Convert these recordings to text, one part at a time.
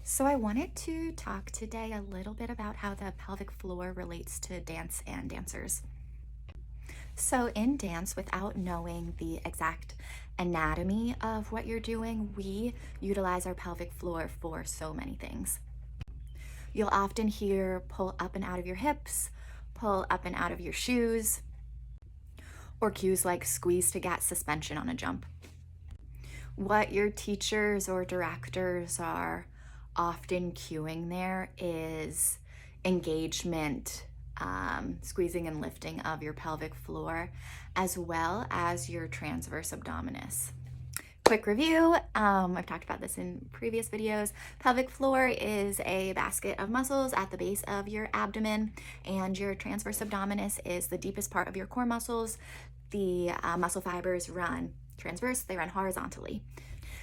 So I wanted to talk today a little bit about how the pelvic floor relates to dance and dancers. So in dance, without knowing the exact anatomy of what you're doing, we utilize our pelvic floor for so many things. You'll often hear pull up and out of your hips, pull up and out of your shoes, or cues like squeeze to get suspension on a jump. What your teachers or directors are often cueing there is engagement, squeezing and lifting of your pelvic floor, as well as your transverse abdominis. Quick review, I've talked about this in previous videos. Pelvic floor is a basket of muscles at the base of your abdomen, and your transverse abdominis is the deepest part of your core muscles. The muscle fibers run transverse, they run horizontally.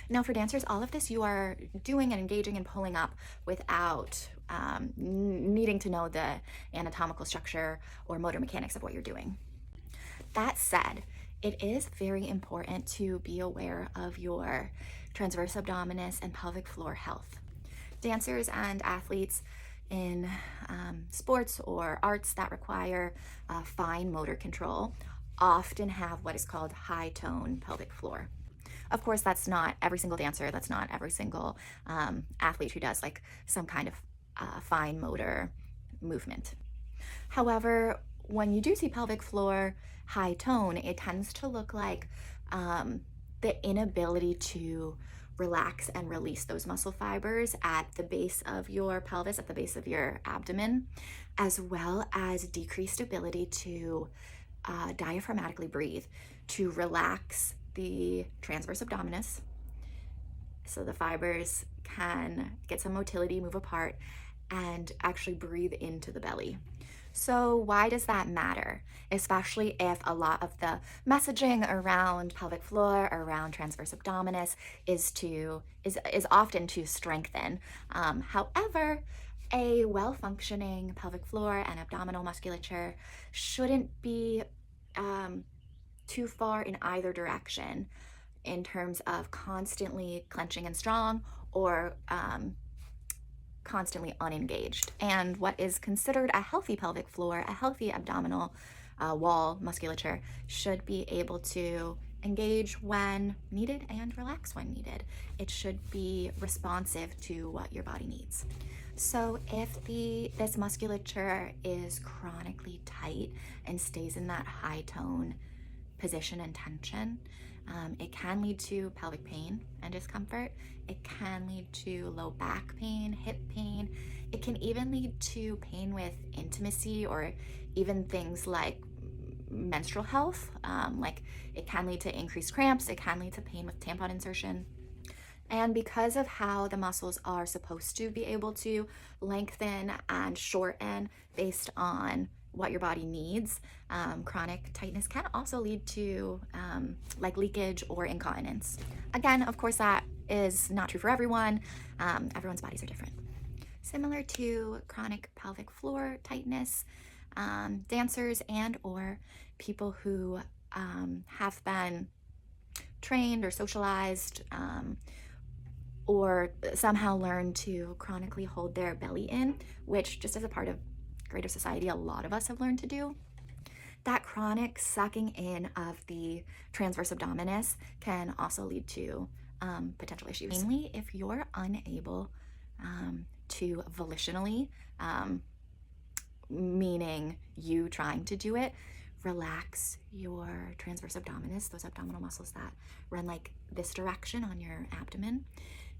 Now for dancers, all of this you are doing and engaging and pulling up without needing to know the anatomical structure or motor mechanics of what you're doing. That said, it is very important to be aware of your transverse abdominis and pelvic floor health. Dancers and athletes in sports or arts that require fine motor control often have what is called high tone pelvic floor. Of course, that's not every single dancer, that's not every single athlete who does like some kind of fine motor movement. However, when you do see pelvic floor high tone, it tends to look like the inability to relax and release those muscle fibers at the base of your pelvis, at the base of your abdomen, as well as decreased ability to diaphragmatically breathe, to relax the transverse abdominis so the fibers can get some motility, move apart, and actually breathe into the belly. So why does that matter? Especially if a lot of the messaging around pelvic floor, around transverse abdominis is often to strengthen. However, a well-functioning pelvic floor and abdominal musculature shouldn't be too far in either direction in terms of constantly clenching and strong or constantly unengaged. And what is considered a healthy pelvic floor, a healthy abdominal wall musculature, should be able to engage when needed and relax when needed. It should be responsive to what your body needs. So if this musculature is chronically tight and stays in that high tone position and tension, it can lead to pelvic pain and discomfort. It can lead to low back pain, hip pain. It can even lead to pain with intimacy or even things like menstrual health. Like it can lead to increased cramps. It can lead to pain with tampon insertion. And because of how the muscles are supposed to be able to lengthen and shorten based on what your body needs, chronic tightness can also lead to like leakage or incontinence. Again, of course, that is not true for everyone. Everyone's bodies are different. Similar to chronic pelvic floor tightness, dancers and or people who have been trained or socialized or somehow learned to chronically hold their belly in, which just as a part of greater society, a lot of us have learned to do. That chronic sucking in of the transverse abdominis can also lead to potential issues. Mainly if you're unable to volitionally, meaning you trying to do it, relax your transverse abdominis, those abdominal muscles that run like this direction on your abdomen.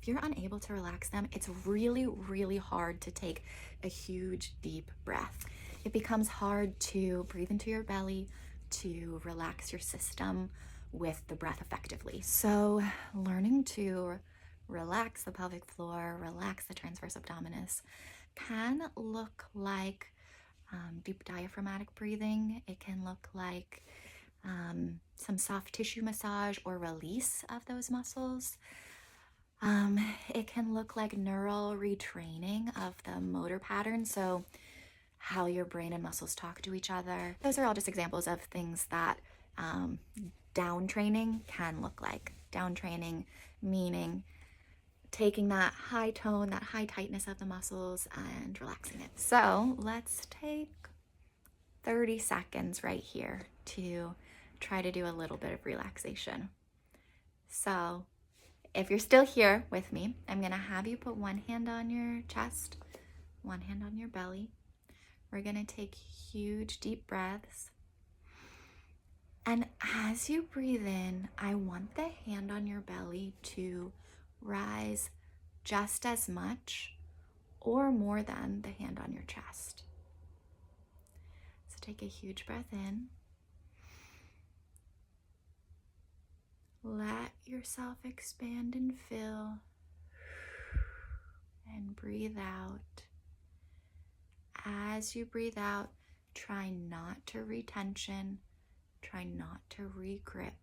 If you're unable to relax them, it's really, really hard to take a huge, deep breath. It becomes hard to breathe into your belly, to relax your system with the breath effectively. So learning to relax the pelvic floor, relax the transverse abdominis can look like deep diaphragmatic breathing. It can look like some soft tissue massage or release of those muscles. It can look like neural retraining of the motor pattern, so how your brain and muscles talk to each other. Those are all just examples of things that down training can look like. Down training meaning taking that high tone, that high tightness of the muscles and relaxing it. So let's take 30 seconds right here to try to do a little bit of relaxation. So if you're still here with me, I'm gonna have you put one hand on your chest, one hand on your belly. We're gonna take huge deep breaths. And as you breathe in, I want the hand on your belly to rise just as much or more than the hand on your chest. So take a huge breath in. Let yourself expand and fill. And breathe out. As you breathe out, try not to retension. Try not to re-grip.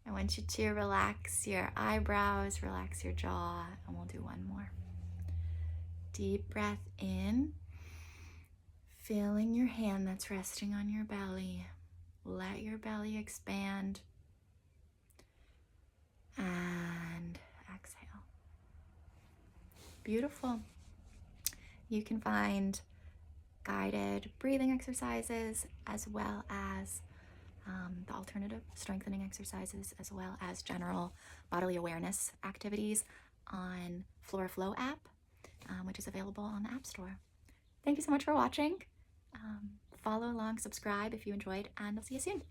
I want you to relax your eyebrows, relax your jaw, and we'll do one more. Deep breath in, feeling your hand that's resting on your belly. Let your belly expand. And exhale. Beautiful. You can find guided breathing exercises as well as the alternative strengthening exercises, as well as general bodily awareness activities on Flora Flow app, which is available on the App Store. Thank you so much for watching. Follow along, subscribe if you enjoyed, and I'll see you soon.